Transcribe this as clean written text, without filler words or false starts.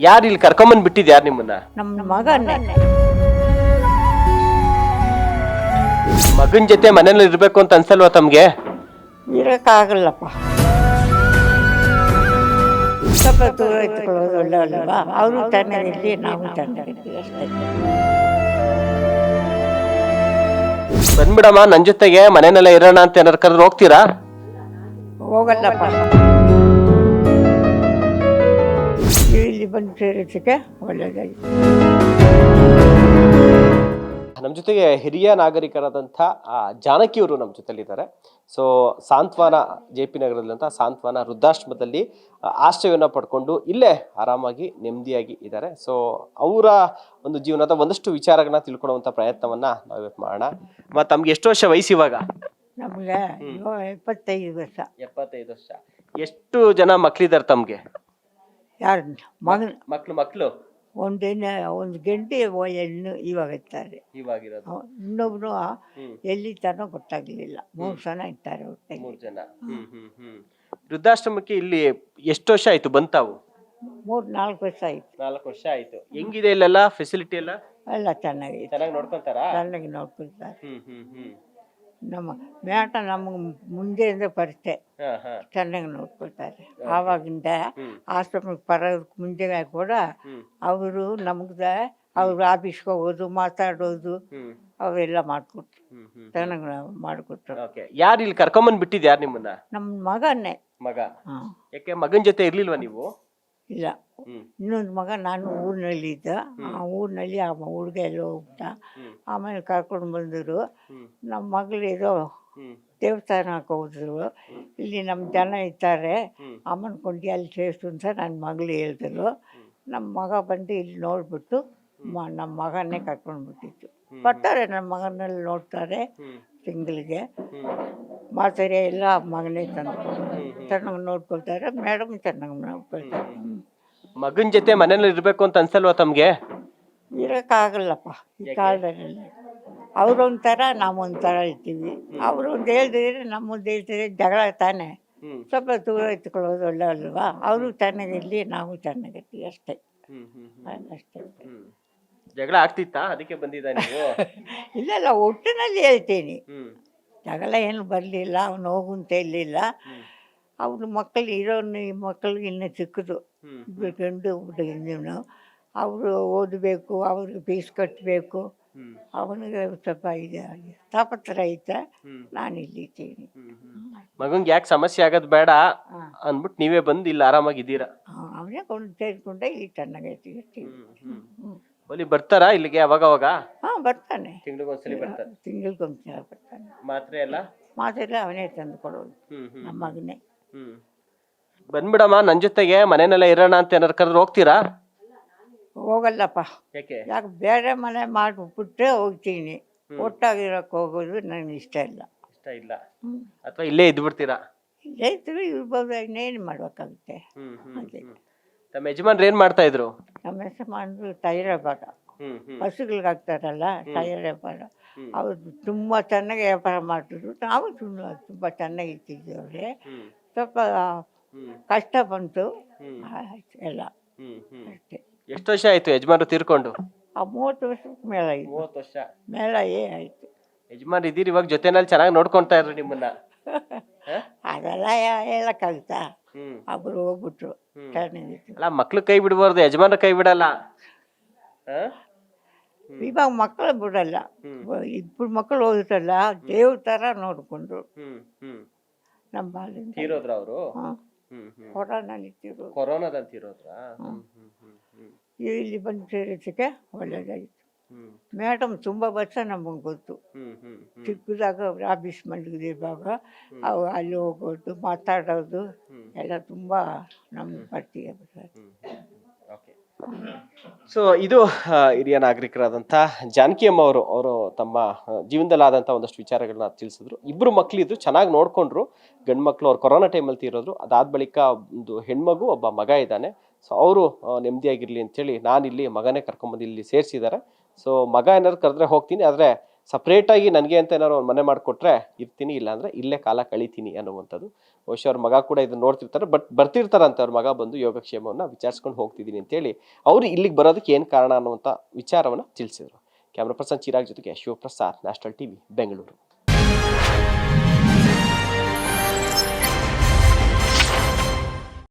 ಯಾರು ಇಲ್ಲಿ ಕರ್ಕೊಂಬಂದ್ ಬಿಟ್ಟಿದ್ ಯಾರು ನಿಮ್ಮನ್ನ? ನಮ್ಮ ಮಗನೇ. ಮಗನ್ ಜೊತೆ ಮನೇಲಿ ಇರ್ಬೇಕು ಅಂತ ಅನ್ಸಲ್ವಾ ತಮ್ಗೆ? ಇರೋಕ್ಕಾಗಲ್ಲಪ್ಪ. ಸ್ವಲ್ಪ ದೂರ ಇಟ್ಕೊಳ್ಳೋದು ಒಳ್ಳೆ ಅಲ್ವಾ? ಅವರು ಚೆನ್ನಾಗಿರ್ಲಿ, ನಾವು ಚೆನ್ನಾಗಿರ್ಲಿ ಅಷ್ಟೇ. ಬಂದ್ಬಿಡಮ್ಮ ನನ್ ಜೊತೆಗೆ ಮನೆಯಲ್ಲ ಇರೋಣ ಅಂತ ಏನಾರು ಕರೆದ್ರೆ ಹೋಗ್ತೀರಾ? ಹೋಗಲ್ಲಪ್ಪ. ಇಲ್ಲಿ ಬಂದು ಸೇರಿಸಕ್ಕೆ ಒಳ್ಳೆಯದಾಗಿ. ನಮ್ಮ ಜೊತೆಗೆ ಹಿರಿಯ ನಾಗರಿಕರಾದಂಥ ಜಾನಕಿಯವರು ನಮ್ಮ ಜೊತೆಲಿದ್ದಾರೆ. ಸೊ ಸಾಂತ್ವನ JP ನಗರದಲ್ಲಿಂಥ ಸಾಂತ್ವನ ವೃದ್ಧಾಶ್ರಮದಲ್ಲಿ ಆಶ್ರಯವನ್ನು ಪಡ್ಕೊಂಡು ಇಲ್ಲೇ ಆರಾಮಾಗಿ ನೆಮ್ಮದಿಯಾಗಿ ಇದ್ದಾರೆ. ಸೊ ಅವರ ಒಂದು ಜೀವನದ ಒಂದಷ್ಟು ವಿಚಾರಗಳನ್ನ ತಿಳ್ಕೊಳ್ಳುವಂಥ ಪ್ರಯತ್ನವನ್ನ ನಾವು ಇವತ್ತು ಮಾಡೋಣ. ಮತ್ತು ತಮ್ಗೆ ಎಷ್ಟು ವರ್ಷ ವಯಸ್ಸು ಇವಾಗ? ನಮಗೆ 75 ವರ್ಷ. 75 ವರ್ಷ. ಎಷ್ಟು ಜನ ಮಕ್ಳಿದ್ದಾರೆ ತಮ್ಗೆ? ಯಾರು ಮಕ್ಳು ಒಂದು ಗಂಟೆ ಹೆಣ್ಣು ಇವಾಗ ಇರ್ತಾರೆ. ಇವಾಗಿರೋದು ಇನ್ನೊಬ್ರು ಎಲ್ಲಿ ತನೋ ಗೊತ್ತಾಗ್ಲಿಲ್ಲ. 3 ಜನ ಇರ್ತಾರೆ ಒಟ್ಟಿಗೆ. 3 ಜನ. ವೃದ್ಧಾಶ್ರಮಕ್ಕೆ ಇಲ್ಲಿ ಎಷ್ಟು ವರ್ಷ ಆಯ್ತು ಬಂತಾವು? 3-4 ವರ್ಷ ಆಯ್ತು. 4 ವರ್ಷ ಆಯ್ತು. ಹೆಂಗಿದೆ ಇಲ್ಲೆಲ್ಲ ಫೆಸಿಲಿಟಿ ಎಲ್ಲ? ಎಲ್ಲ ಚೆನ್ನಾಗಿದೆ. ಚೆನ್ನಾಗಿ ನೋಡ್ಕೊಂತಾರಾ? ಚೆನ್ನಾಗಿ ನೋಡ್ಕೊಳ್ತಾರೆ. ನಮ್ಮ ಮೇಟ ನಮಗೆ ಮುಂದೆಯಿಂದ ಪರಿಚಯ ಚೆನ್ನಾಗಿ ನೋಡ್ಕೊಳ್ತಾರೆ. ಆವಾಗಿಂದ ಆಶ್ರಮಕ್ಕೆ ಬರೋದಕ್ಕೆ ಮುಂಚೆ ಕೂಡ ಅವರು ನಮ್ಗೆ ಅವ್ರ ಆಫೀಸ್ಗೆ ಹೋಗೋದು, ಮಾತಾಡೋದು ಅವೆಲ್ಲ ಮಾಡಿಕೊಟ್ರು. ಚೆನ್ನಾಗಿ ಮಾಡಿಕೊಟ್ರು. ಯಾರು ಇಲ್ಲಿ ಕರ್ಕೊಂಬಂದ್ ಬಿಟ್ಟಿದ್ ಯಾರು ನಿಮ್ಮನ್ನ? ನಮ್ಮ ಮಗನೇ. ಮಗ? ಯಾಕೆ ಮಗನ ಜೊತೆ ಇರ್ಲಿಲ್ವಾ ನೀವು? ಇಲ್ಲ, ಇನ್ನೊಂದು ಮಗ ನಾನು ಊರಿನಲ್ಲಿ ಇದ್ದ. ಆ ಊರಿನಲ್ಲಿ ಆ ಹುಡುಗ ಎಲ್ಲ ಹೋಗ್ತಾ ಆಮೇಲೆ ಕರ್ಕೊಂಡು ಬಂದರು. ನಮ್ಮ ಮಗಳು ಏನೋ ದೇವಸ್ಥಾನಕ್ಕೆ ಹೋದ್ರು. ಇಲ್ಲಿ ನಮ್ಮ ಜನ ಇರ್ತಾರೆ, ಅಮ್ಮನ ಕೊಂಡಿ ಅಲ್ಲಿ ಸೇರಿಸು ಅಂತ ನನ್ನ ಮಗಳು ಹೇಳಿದ್ರು. ನಮ್ಮ ಮಗ ಬಂದು ಇಲ್ಲಿ ನೋಡ್ಬಿಟ್ಟು ನಮ್ಮ ಮಗನ್ನೇ ಕರ್ಕೊಂಡು ಬಿಟ್ಟಿತ್ತು. ಬರ್ತಾರೆ, ನಮ್ಮ ಮಗನಲ್ಲಿ ನೋಡ್ತಾರೆ. ತಿಂಗಳಿಗೆ ಮಾತ್ರೆ ಎಲ್ಲ ಮಗನೇ ಚೆನ್ನಾಗಿ ನೋಡ್ಕೊಳ್ತಾರೆ. ಮೇಡಮ್ ಚೆನ್ನಾಗಿ ನೋಡ್ಕೊಳ್ತಾರೆ. ಮಗನ ಜೊತೆ ಮನೇಲಿ ಇರ್ಬೇಕು ಅಂತ ಅನ್ಸಲ್ವಾ ತಮ್ಗೆ? ಇರೋಕ್ಕಾಗಲ್ಲಪ್ಪ ಈ ಕಾಲದಲ್ಲಿ. ಅವ್ರೊಂಥರ ನಾವೊಂಥರ ಇರ್ತೀವಿ. ಅವರು ಒಂದು ಹೇಳ್ತಿದ್ರೆ ನಮ್ಮೊಂದು ಹೇಳ್ತಿದ್ರೆ ಜಗಳ ತಾನೆ. ಸ್ವಲ್ಪ ದೂರ ಇಟ್ಕೊಳ್ಳೋದು ಒಳ್ಳೆ ಅಲ್ವಾ? ಅವರು ಚೆನ್ನಾಗಿರ್ಲಿ, ನಾವು ಚೆನ್ನಾಗಿರ್ತೀವಿ ಅಷ್ಟೇ. ಅಷ್ಟೇ. ಜಗಳ ಆಗ್ತಿತ್ತಾ? ಅದಕ್ಕೆ ಬಂದಿದ್ದ ನೀವು? ಇಲ್ಲ, ಒಟ್ಟಿನಲ್ಲಿ ಹೇಳ್ತೀನಿ. ಜಗಳ ಏನು ಬರಲಿಲ್ಲ. ಅವನು ಹೋಗುಂತ ಇರಲಿಲ್ಲ. ಅವ್ರ ಮಕ್ಕಳು ಇರೋನು ಮಕ್ಕಳಿಗೆ ಇನ್ನೂ ಸಿಕ್ಕಿದು ಗಂಡು ಹುಡುಗನು. ಅವರು ಓದಬೇಕು, ಅವ್ರಿಗೆ ಫೀಸ್ ಕಟ್ಟಬೇಕು. ಅವನಿಗೆ ಸ್ವಲ್ಪ ಇದೆ ತಾಪತ್ರ ಐತೆ. ನಾನು ಇಲ್ಲಿದ್ದೀನಿ. ಮಗಂಗೆ ಯಾಕೆ ಸಮಸ್ಯೆ ಆಗೋದು ಬೇಡ ಅಂದ್ಬಿಟ್ಟು ನೀವೇ ಬಂದು ಇಲ್ಲಿ ಆರಾಮಾಗಿದ್ದೀರಾ? ಅವನೇ ಕೊಂಡು ಸೇರಿಕೊಂಡೆ ಇಲ್ಲಿ ಚೆನ್ನಾಗೈತಿ. ಅಲ್ಲಿ ಬರ್ತಾರಾ ಇಲ್ಲಿಗೆ ಅವಾಗ? ಬರ್ತಾನೆ. ತಿಂಗಳಿಗೊಂದ್ಸಲಿ ಬರ್ತಾನೆ. ತಿಂಗಳಿಗೊಂದ್ಸಲ ಬರ್ತಾನೆ. ಮಾತ್ರೆ ಅವನೇ ತಂದು ಕೊಡೋದು, ನಮ್ಮ ಮಗನೇ. ಬಂದ್ಬಿಡಮ್ಮ ನನ್ ಜೊತೆಗೆ ಮನೆಯಲ್ಲ ಇರೋಣ ಅಂತ ಏನಾರು ಕರೆದ್ರೆ ಹೋಗ್ತೀರಾ? ಹೋಗಲ್ಲಪ್ಪ. ಯಾಕೆ? ಬೇರೆ ಮನೆ ಮಾಡಿಬಿಟ್ರೆ ಹೋಗ್ತೀನಿ. ಒಟ್ಟಾಗಿರೋಕೆ ಹೋಗೋದು ನನಗೆ ಇಷ್ಟ ಇಲ್ಲ. ಅಥವಾ ಇಲ್ಲೇ ಇದ್ಬಿಡ್ತೀರಾ? ಇಲ್ಲೇ ಇರ್ತೀವಿ, ಇರ್ಬೋದು. ಇನ್ನೇನು ಮಾಡ್ಬೇಕಾಗುತ್ತೆ. ನಮ್ಮ ಯಜಮಾನ್ರು ಏನ್ ಮಾಡ್ತಾ ಇದ್ರು? ನಮ್ಮ ಹೆಸರು ಮಾಡಿದ್ರು ಟೈರ್ ವ್ಯಾಪಾರ. ಹಸುಗಳಿಗೆ ಹಾಕ್ತಾರಲ್ಲ, ಟೈರ್ ವ್ಯಾಪಾರ. ಅವರು ತುಂಬ ಚೆನ್ನಾಗಿ ವ್ಯಾಪಾರ ಮಾಡ್ತಿದ್ರು. ನಾವು ತುಂಬ ಚೆನ್ನಾಗಿ ಇರ್ತಿದ್ವಿ. ಅವ್ರೆ ಸ್ವಲ್ಪ ಕಷ್ಟ ಬಂತು ಎಲ್ಲ ಅಷ್ಟೇ. ಎಷ್ಟು ವರ್ಷ ಆಯ್ತು ಯಜಮಾನ್ರು ತೀರ್ಕೊಂಡು? 30 ವರ್ಷಕ್ಕೆ ಮೇಲಾಯ್ತು. 30 ವರ್ಷ ಮೇಲಾಯೇ ಆಯ್ತು. ಯಜಮಾನ್ ಇದೀರಿ ಇವಾಗ ಜೊತೆನಲ್ಲಿ ಚೆನ್ನಾಗಿ ನೋಡ್ಕೊಂತಾ ಇದ್ರು ನಿಮ್ಮನ್ನ? ಅದೆಲ್ಲ ಹೇಳಕ್ಕಾಗುತ್ತಾ? ಒಬ್ರು ಹೋಗ್ಬಿಟ್ರು. ಅಲ್ಲ, ಮಕ್ಳು ಕೈ ಬಿಡ್ಬಾರ್ದು, ಯಜಮಾನ ಕೈ ಬಿಡಲ್ಲ. ಇವಾಗ ಮಕ್ಕಳು ಬಿಡಲ್ಲ. 2 ಮಕ್ಕಳು ಹೋಗುತ್ತಲ್ಲ, ದೇವ್ರ ಥರ ನೋಡ್ಕೊಂಡ್ರು. ನಮ್ಮ ಬಾಲಿಂದ ತೀರೋದ್ರ ಅವರು? ಕೊರೋನಾದಲ್ಲಿ ತೀರೋದ್ರಾ? ಇಲ್ಲಿ ಬಂದು ಸೇರಿಸಕ್ಕೆ ಒಳ್ಳೆಯದಾಗಿತ್ತು. ಮೇಡಮ್ ತುಂಬ ವರ್ಷ ನಮಗೆ ಗೊತ್ತು. ಚಿಕ್ಕದಾಗ ಆಫೀಸ್ ಮಲಗಿರುವಾಗ ಅಲ್ಲಿ ಹೋಗೋದು, ಮಾತಾಡೋದು ಎಲ್ಲ ತುಂಬ ನಮ್ಗೆ ಪರಿಚಯ. ಸೊ ಇದು ಹಿರಿಯ ನಾಗರಿಕರಾದಂಥ ಜಾನಕಿ ಅಮ್ಮ ಅವರು ತಮ್ಮ ಜೀವನದಲ್ಲಾದಂಥ ಒಂದಷ್ಟು ವಿಚಾರಗಳನ್ನ ತಿಳಿಸಿದ್ರು. 2 ಮಕ್ಕಳಿದ್ರು, ಚೆನ್ನಾಗಿ ನೋಡ್ಕೊಂಡ್ರು. ಗಂಡು ಮಕ್ಕಳು ಅವ್ರು ಕೊರೋನಾ ಟೈಮಲ್ಲಿ ತೀರೋದ್ರು. ಅದಾದ ಬಳಿಕ ಒಂದು ಹೆಣ್ಮಗು, ಒಬ್ಬ ಮಗ ಇದ್ದಾನೆ. ಸೊ ಅವರು ನೆಮ್ಮದಿಯಾಗಿರ್ಲಿ ಅಂತೇಳಿ ನಾನಿಲ್ಲಿ ಮಗನೇ ಕರ್ಕೊಂಬಂದು ಇಲ್ಲಿ ಸೇರಿಸಿದ್ದಾರೆ. ಸೊ ಮಗ ಏನಾದ್ರು ಕರೆದ್ರೆ ಹೋಗ್ತೀನಿ, ಆದರೆ ಸಪ್ರೇಟಾಗಿ ನನಗೆ ಅಂತ ಏನಾದ್ರು ಒಂದು ಮನೆ ಮಾಡಿಕೊಟ್ರೆ ಇರ್ತೀನಿ, ಇಲ್ಲಾಂದರೆ ಇಲ್ಲೇ ಕಾಲ ಕಳಿತೀನಿ ಅನ್ನುವಂಥದ್ದು. ಬಹುಶಃ ಅವ್ರ ಮಗ ಕೂಡ ಇದನ್ನ ನೋಡ್ತಿರ್ತಾರೆ, ಬಟ್ ಬರ್ತಿರ್ತಾರಂತೆ ಅವ್ರ ಮಗ ಬಂದು ಯೋಗಕ್ಷೇಮವನ್ನು ವಿಚಾರಿಸ್ಕೊಂಡು ಹೋಗ್ತಿದ್ದೀನಿ ಅಂತೇಳಿ ಅವರು ಇಲ್ಲಿಗೆ ಬರೋದಕ್ಕೆ ಏನು ಕಾರಣ ಅನ್ನುವಂಥ ವಿಚಾರವನ್ನು ತಿಳಿಸಿದರು. ಕ್ಯಾಮ್ರಾ ಪರ್ಸನ್ ಚಿರಾಗ್ ಜೊತೆಗೆ ಶಿವಪ್ರಸಾದ್, ನ್ಯಾಷನಲ್ ಟಿವಿ, ಬೆಂಗಳೂರು.